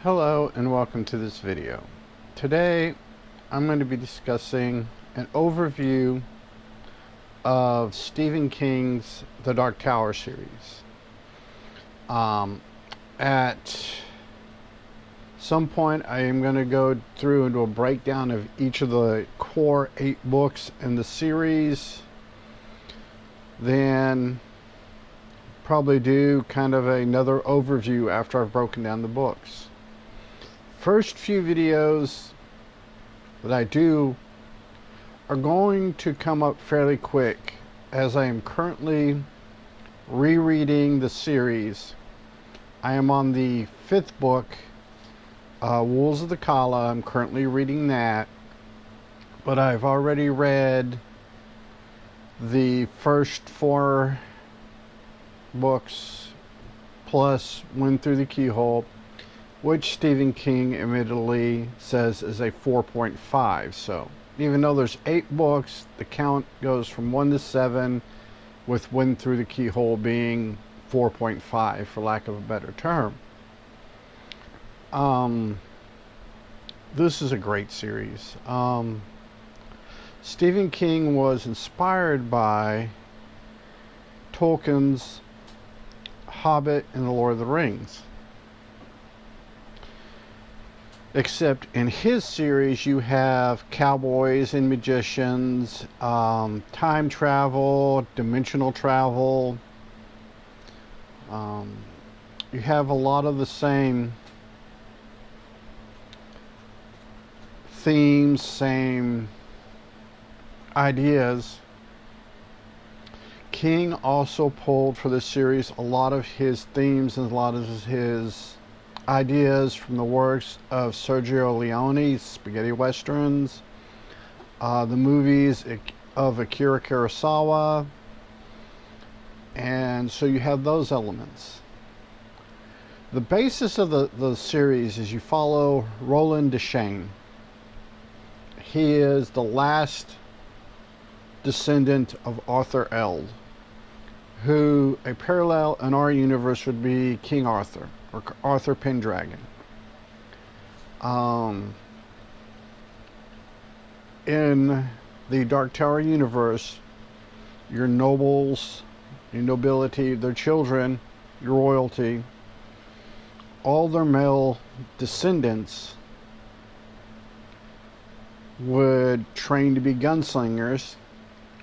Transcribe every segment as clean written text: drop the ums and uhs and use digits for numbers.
Hello and welcome to this video. Today I'm going to be discussing an overview of Stephen King's The Dark Tower series. At some point I am going to go through and do a breakdown of each of the core 8 books in the series, then probably do kind of another overview after I've broken down the books. First few videos that I do are going to come up fairly quick, as I am currently rereading the series. I am on the 5th book, Wolves of the Kala. I'm currently reading that, but I've already read the first 4 books plus Wind Through the Keyhole, which Stephen King admittedly says is a 4.5. So even though there's 8 books, the count goes from 1 to 7, with Wind Through the Keyhole being 4.5, for lack of a better term. This is a great series. Stephen King was inspired by Tolkien's Hobbit and the Lord of the Rings. Except in his series you have cowboys and magicians, time travel, dimensional travel. You have a lot of the same themes, same ideas. King also pulled for this series a lot of his themes and a lot of his ideas from the works of Sergio Leone's spaghetti westerns, the movies of Akira Kurosawa, and so you have those elements. The basis of the series is you follow Roland Deschain. He is the last descendant of Arthur Eld, who a parallel in our universe would be King Arthur, or Arthur Pendragon. In the Dark Tower universe, your nobles, your nobility, their children, your royalty, all their male descendants would train to be gunslingers.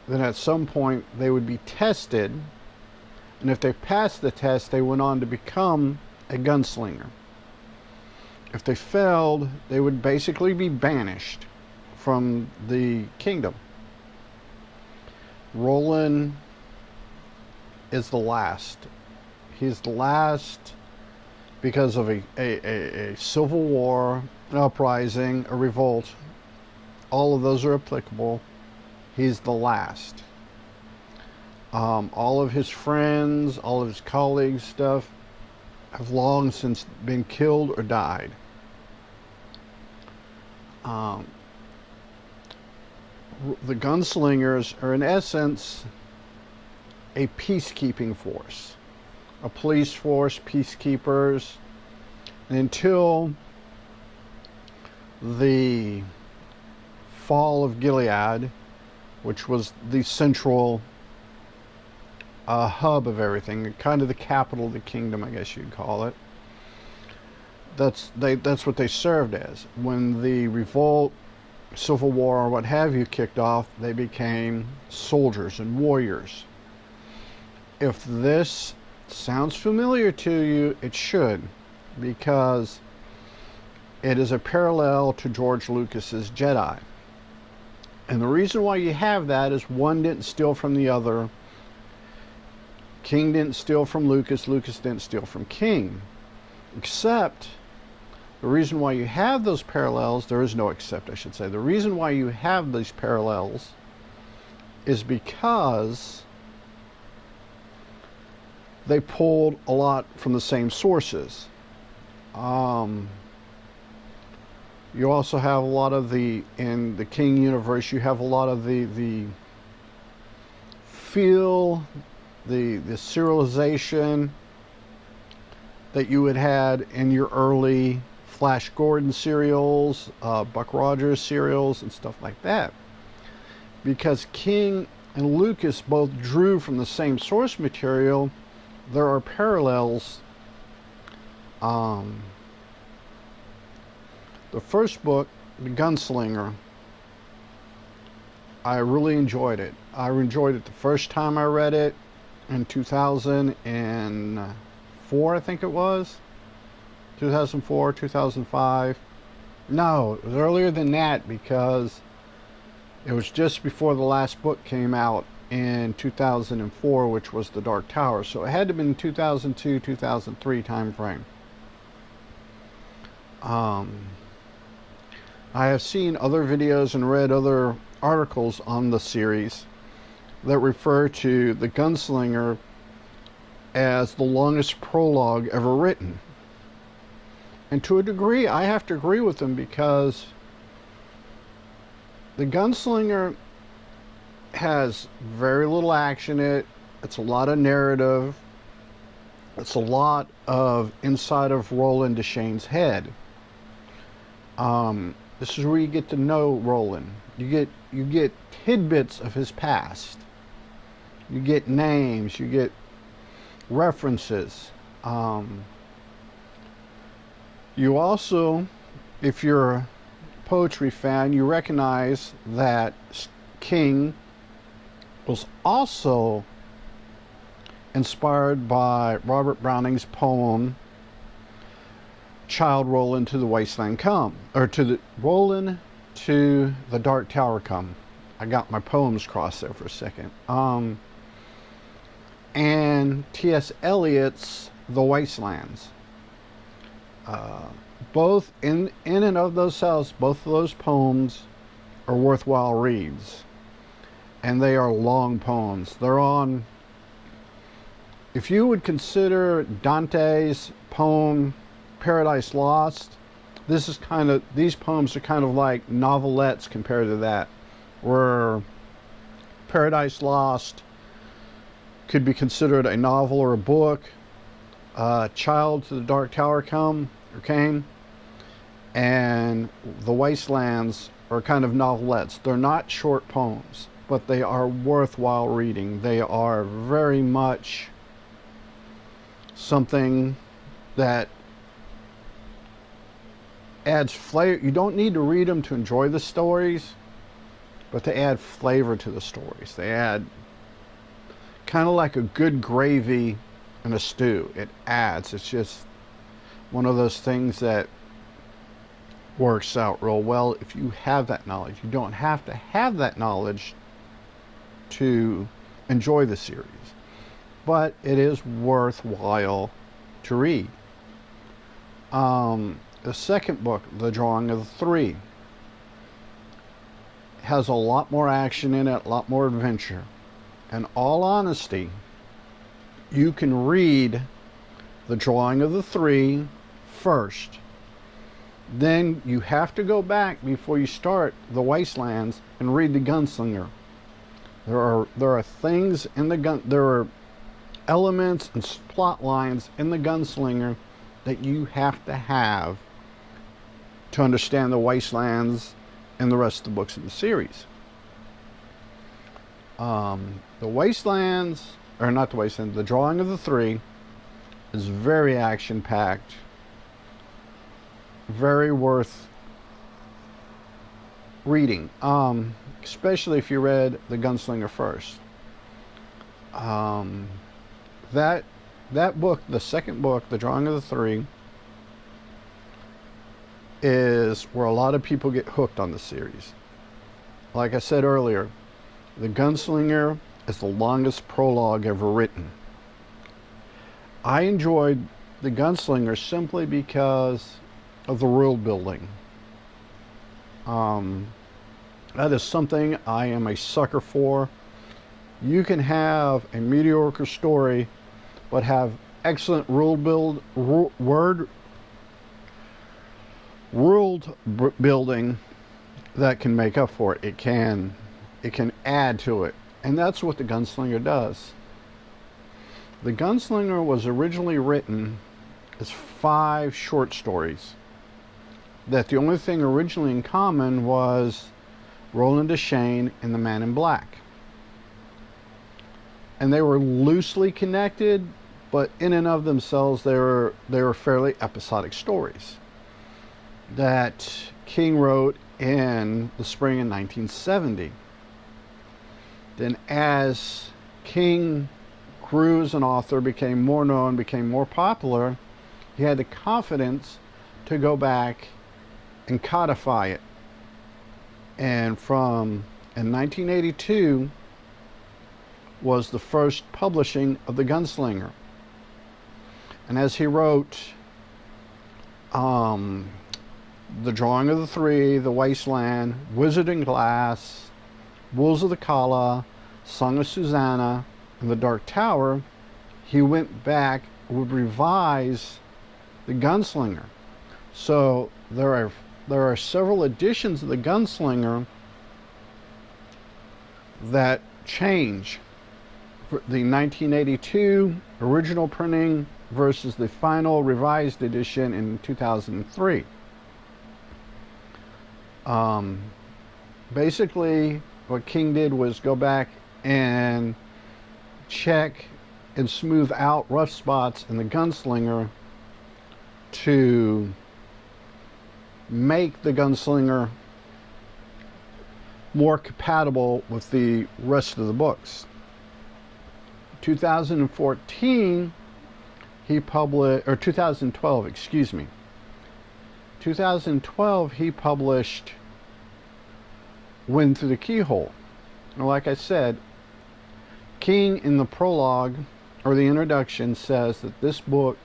Then at some point they would be tested, and if they passed the test, they went on to become a gunslinger. If they failed, they would basically be banished from the kingdom. Roland is the last. He's the last because of a civil war, an uprising, a revolt. All of those are applicable. He's the last. All of his friends, all of his colleagues, stuff, have long since been killed or died. The gunslingers are in essence a peacekeeping force, a police force, peacekeepers, and until the fall of Gilead, which was the central hub of everything, kind of the capital of the kingdom, I guess you'd call it. That's what they served as. When the revolt, civil war, or what have you kicked off, they became soldiers and warriors. If this sounds familiar to you, it should, because it is a parallel to George Lucas's Jedi. And the reason why you have that is one didn't steal from the other. King didn't steal from Lucas. Lucas didn't steal from King. Except, the reason why you have those parallels, there is no except, I should say. The reason why you have these parallels is because they pulled a lot from the same sources. You also have a lot of in the King universe, you have a lot of the feel, the serialization that you had in your early Flash Gordon serials, Buck Rogers serials, and stuff like that. Because King and Lucas both drew from the same source material, there are parallels. The first book, The Gunslinger, I really enjoyed it. I enjoyed it the first time I read it in 2004, I think it was. 2004, 2005. No, it was earlier than that, because it was just before the last book came out in 2004, which was The Dark Tower. So it had to have been 2002, 2003 time frame. I have seen other videos and read other articles on the series that refer to The Gunslinger as the longest prologue ever written. And to a degree, I have to agree with them, because The Gunslinger has very little action in it. It's a lot of narrative. It's a lot of inside of Roland Deschain's head. This is where you get to know Roland. You get tidbits of his past. You get names. You get references. You also, if you're a poetry fan, you recognize that King was also inspired by Robert Browning's poem Child Roland to the Wasteland Come, or to the Roland to the Dark Tower Come. I got my poems crossed there for a second. And T.S. Eliot's The Wastelands. Both in and of themselves, both of those poems are worthwhile reads. And they are long poems. They're on, if you would consider Dante's poem Paradise Lost, these poems are kind of like novelettes compared to that, where Paradise Lost could be considered a novel or a book. Child to the Dark Tower Came, and The Wastelands are kind of novelettes. They're not short poems, but they are worthwhile reading. They are very much something that adds flavor. You don't need to read them to enjoy the stories, but they add flavor to the stories. They add kind of like a good gravy in a stew. It adds. It's just one of those things that works out real well if you have that knowledge. You don't have to have that knowledge to enjoy the series, but it is worthwhile to read. The second book, The Drawing of the Three, has a lot more action in it, a lot more adventure. In all honesty, you can read The Drawing of the Three first. Then you have to go back before you start The Wastelands and read The Gunslinger. There are things in there are elements and plot lines in The Gunslinger that you have to have to understand The Wastelands and the rest of the books in the series. The Wastelands, or not The Wastelands, The Drawing of the Three is very action-packed, very worth reading, especially if you read The Gunslinger first. That book, the second book, The Drawing of the Three, is where a lot of people get hooked on the series. Like I said earlier, The Gunslinger is the longest prologue ever written. I enjoyed The Gunslinger simply because of the world building. That is something I am a sucker for. You can have a mediocre story but have excellent world building that can make up for it. It can add to it, and that's what The Gunslinger does. The Gunslinger was originally written as 5 short stories. that the only thing originally in common was Roland Deschain and the Man in Black. And they were loosely connected, but in and of themselves, they were fairly episodic stories that King wrote in the spring of 1970. Then as King grew as an author, became more known, became more popular, he had the confidence to go back and codify it. And in 1982 was the first publishing of The Gunslinger. And as he wrote The Drawing of the Three, The Wasteland, Wizard and Glass, Wolves of the Kala, Song of Susanna, and The Dark Tower, he went back, would revise The Gunslinger. So there are several editions of The Gunslinger that change. The 1982 original printing versus the final revised edition in 2003. Basically, what King did was go back and check and smooth out rough spots in The Gunslinger to make The Gunslinger more compatible with the rest of the books. 2014 he published, or 2012, excuse me. 2012 he published Wind Through the Keyhole. And like I said, King in the prologue or the introduction says that this book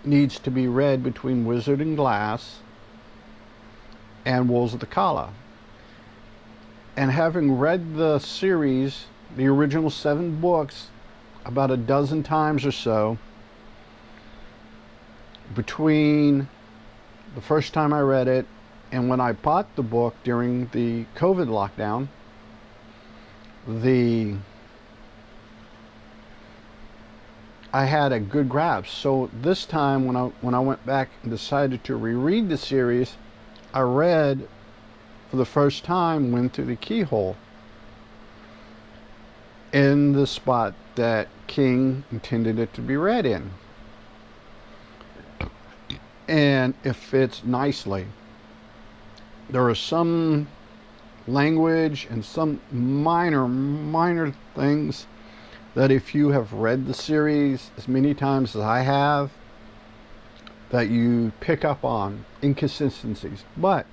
needs to be read between Wizard and Glass and Wolves of the Kala. And having read the series, the original 7 books, about a dozen times or so, between the first time I read it and when I bought the book during the COVID lockdown, I had a good grasp. So this time when I went back and decided to reread the series, I read for the first time Wind Through the Keyhole in the spot that King intended it to be read in. And it fits nicely. There are some language and some minor things that if you have read the series as many times as I have, that you pick up on inconsistencies. But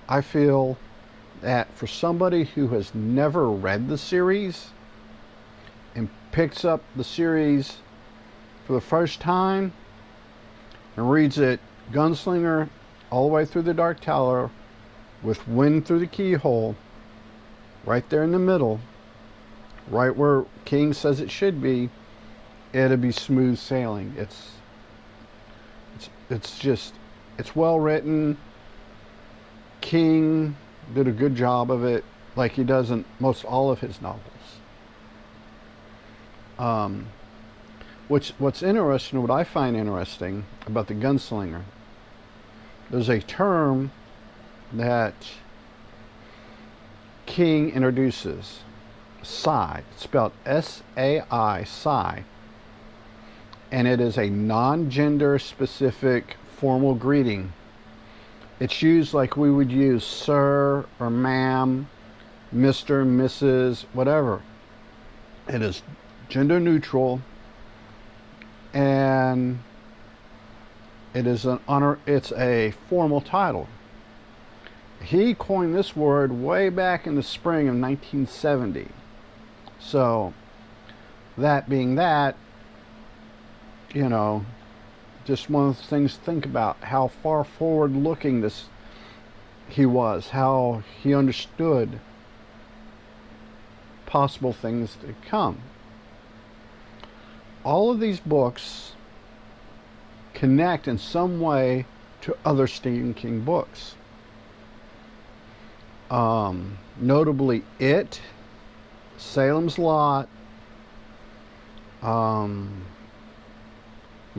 I feel that for somebody who has never read the series and picks up the series for the first time and reads it Gunslinger all the way through The Dark Tower with Wind Through the Keyhole right there in the middle, right where King says it should be, it'll be smooth sailing. It's well written. King did a good job of it, like he does in most all of his novels. What's interesting, what I find interesting about The Gunslinger, there's a term that King introduces, Psi, spelled S-A-I, Psi, and it is a non-gender specific formal greeting. It's used like we would use sir or ma'am, Mr., Mrs., whatever. It is gender neutral, and it is an honor. It's a formal title. He coined this word way back in the spring of 1970. So, that being that, you know, just one of the things to think about, how far forward looking he was, how he understood possible things to come. All of these books connect in some way to other Stephen King books. Notably It, Salem's Lot, my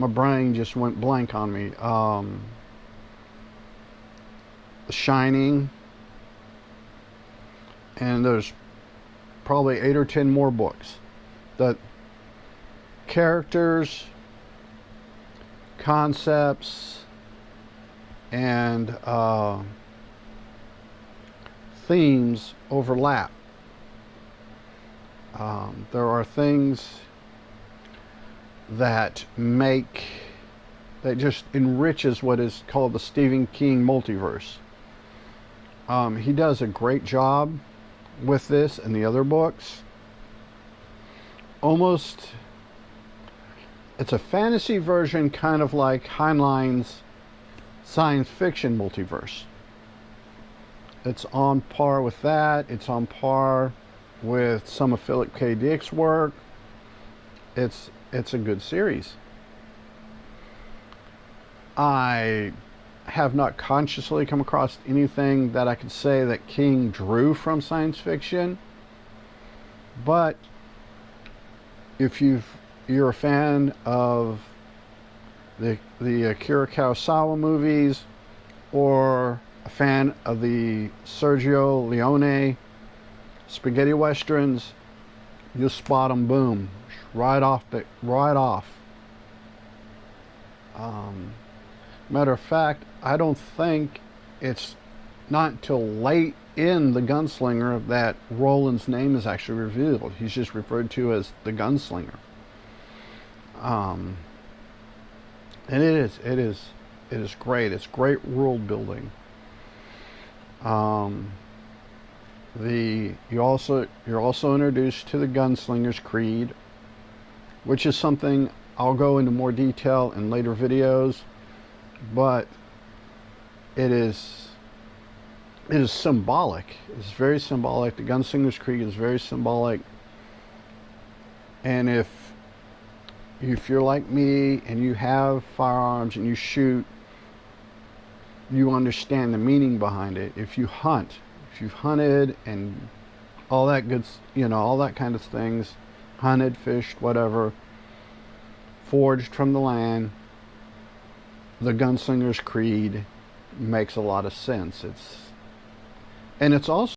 brain just went blank on me. The Shining, and there's probably 8 or 10 more books. The characters, concepts, and themes overlap. There are things that just enriches what is called the Stephen King multiverse. He does a great job with this and the other books. Almost, it's a fantasy version, kind of like Heinlein's science fiction multiverse. It's on par with that. It's on par with some of Philip K. Dick's work. It's a good series. I have not consciously come across anything that I could say that King drew from science fiction, but if you're a fan of the Akira Kurosawa movies, or a fan of the Sergio Leone spaghetti westerns, you'll spot them, boom, right off. Matter of fact, I don't think it's not until late in The Gunslinger that Roland's name is actually revealed. He's just referred to as the Gunslinger. And it is great. It's great world building. You're also introduced to the Gunslinger's Creed, which is something I'll go into more detail in later videos, but it is symbolic. It's very symbolic. The Gunslinger's Creed is very symbolic. And if you're like me and you have firearms and you shoot, you understand the meaning behind it. If you've hunted and all that good, all that kind of things, hunted, fished, whatever, forged from the land, the Gunslinger's Creed makes a lot of sense. It's also